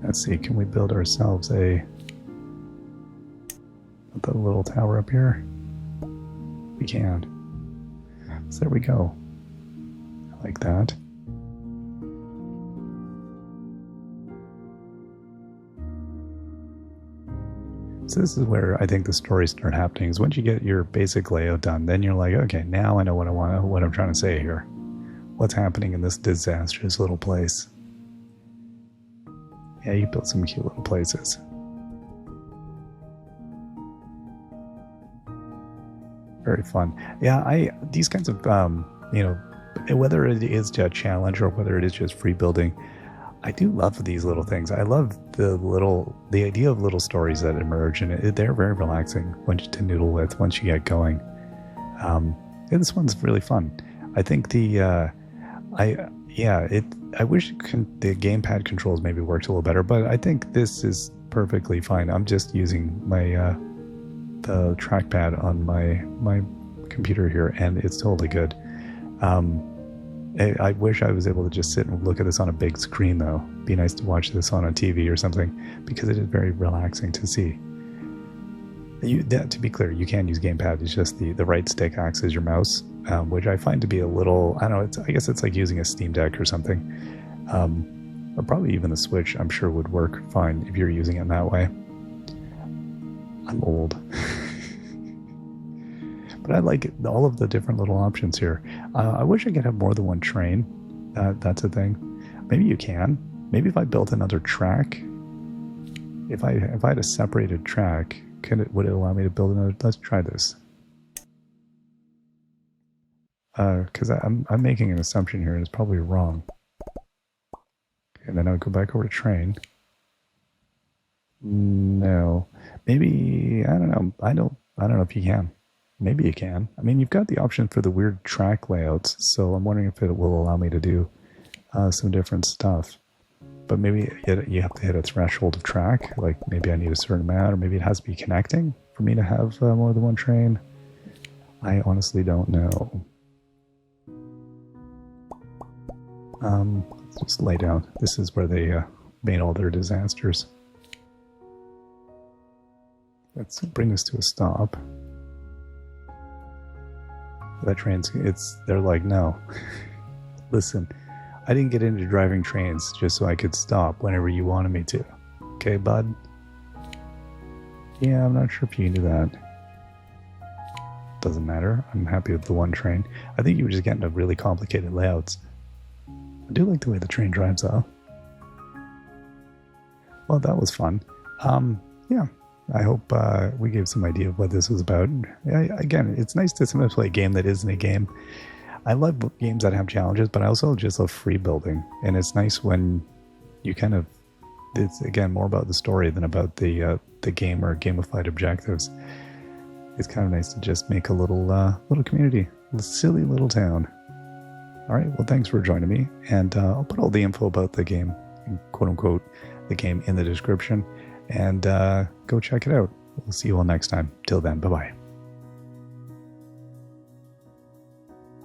Let's see, can we build ourselves the little tower up here? We can. So there we go. I like that. So this is where I think the stories start happening, is once you get your basic layout done, then you're like, okay, now I know what I'm trying to say here. What's happening in this disastrous little place? Yeah, you built some cute little places. Very fun. Yeah, these kinds of, whether it is a challenge or whether it is just free building, I do love these little things. I love the idea of little stories that emerge, and they're very relaxing to noodle with once you get going. This one's really fun. I think I wish the gamepad controls maybe worked a little better, but I think this is perfectly fine. I'm just using my the trackpad on my computer here, and it's totally good. I wish I was able to just sit and look at this on a big screen, though. It'd be nice to watch this on a TV or something, because it is very relaxing to see. To be clear, you can use gamepad. It's just the right stick acts as your mouse, which I find to be a little, I don't know, I guess it's like using a Steam Deck or something. Or probably even the Switch, I'm sure, would work fine if you're using it in that way. I'm old. But I like all of the different little options here. I wish I could have more than one train. That's a thing. Maybe you can. Maybe if I built another track, if I had a separated track, would it allow me to build another? Let's try this. Because I'm making an assumption here and it's probably wrong. And then I'll go back over to train. No, maybe I don't know. I don't know if you can. Maybe you can. I mean, you've got the option for the weird track layouts, so I'm wondering if it will allow me to do some different stuff. But maybe you have to hit a threshold of track. Like maybe I need a certain amount, or maybe it has to be connecting for me to have more than one train. I honestly don't know. Let's just lay down. This is where they made all their disasters. Let's bring this to a stop. That train's, they're like, no. Listen, I didn't get into driving trains just so I could stop whenever you wanted me to. Okay, bud? Yeah, I'm not sure if you can do that. Doesn't matter. I'm happy with the one train. I think you were just getting to really complicated layouts. I do like the way the train drives, though. Well, that was fun. Yeah. I hope we gave some idea of what this was about. Again, it's nice to sometimes play a game that isn't a game. I love games that have challenges, but I also just love free building. And it's nice when you kind of, it's again more about the story than about the game or gamified objectives. It's kind of nice to just make a little community, a silly little town. All right, well, thanks for joining me. And I'll put all the info about the game, quote unquote, the game in the description. And go check it out. We'll see you all next time. Till then, bye-bye.